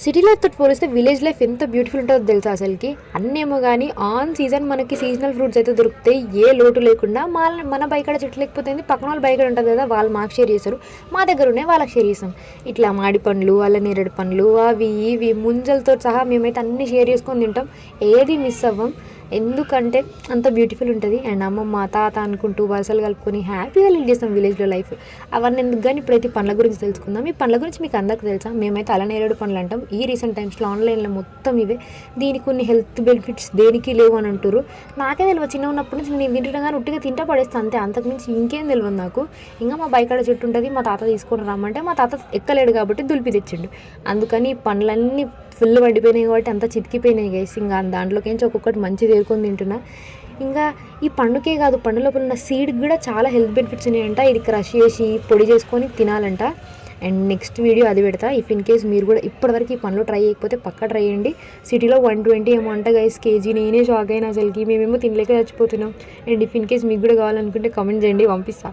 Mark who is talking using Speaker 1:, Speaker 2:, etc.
Speaker 1: City లైఫ్తో పోలిస్తే village life ఎంత beautiful ఉంటుందో తెలుసా అసలుకి. అన్నేమో కానీ ఆన్ సీజన్ మనకి సీజనల్ ఫ్రూట్స్ అయితే దొరుకుతాయి, ఏ లోటు లేకుండా. మన బైకాడ చెట్లు లేకపోతే పక్కన వాళ్ళ బైకాడ ఉంటుంది కదా, వాళ్ళు మాకు షేర్ చేస్తారు, మా దగ్గర ఉన్నాయి వాళ్ళకి షేర్ చేస్తాం. ఇట్లా మాడి పండ్లు, అల్ల నేరేడు పండ్లు, అవి ఇవి ముంజలతో సహా మేమైతే అన్నీ షేర్ చేసుకొని తింటాం, ఏది మిస్ అవ్వం. ఎందుకంటే అంత బ్యూటిఫుల్ ఉంటుంది. అండ్ అమ్మమ్మ తాత అనుకుంటూ వరుసలు కలుపుకొని హ్యాపీగా లీడ్ చేస్తాం విలేజ్లో లైఫ్. అవన్నీ ఎందుకు కానీ ఇప్పుడైతే పండ్ల గురించి తెలుసుకుందాం. ఈ పండ్ల గురించి మీకు అందరికీ తెలుసా? మేమైతే అలనేరేడు పండ్లు అంటాం. ఈ రీసెంట్ టైమ్స్లో ఆన్లైన్లో మొత్తం ఇవే. దీనికి కొన్ని హెల్త్ బెనిఫిట్స్ దేనికి లేవు అని అంటారు. నాకే తెలియదు, చిన్న ఉన్నప్పటి నుంచి నేను తింటున్నా కానీ ఉట్టిగా తింటా పడేస్తాను అంతే, అంతకుమించి ఇంకేం తెలియదు నాకు. ఇంకా మా బైకాడ చెట్టు ఉంటుంది, మా తాత తీసుకొని రమ్మంటే మా తాత ఎక్కలేడు కాబట్టి దులిపి తెచ్చిండు. అందుకని పండ్లన్నీ ఫుల్ వండిపోయినాయి కాబట్టి అంతా చితికిపోయినాయి గైస్. ఇంకా దాంట్లోకించి ఒక్కొక్కటి మంచిది ఏరుకొని తింటున్నా. ఇంకా ఈ పండుకే కాదు, పండు లోపల ఉన్న సీడ్కి కూడా చాలా హెల్త్ బెనిఫిట్స్ ఉన్నాయంట. ఇది క్రష్ చేసి పొడి చేసుకొని తినాలంట. అండ్ నెక్స్ట్ వీడియో అది పెడతా. ఇఫ్ ఇన్ కేస్ మీరు కూడా ఇప్పటివరకు ఈ పండ్లు ట్రై చేయకపోతే పక్కా ట్రై చేయండి. సిటీలో 120 ఏమో అంట గైస్ కేజీ. నేనే షాక్ అయినా అసలుకి, మేమేమో తినలేక చచ్చిపోతున్నాం. అండ్ ఇఫ్ ఇన్ కేస్ మీకు కూడా కావాలనుకుంటే కామెంట్ చేయండి, పంపిస్తా.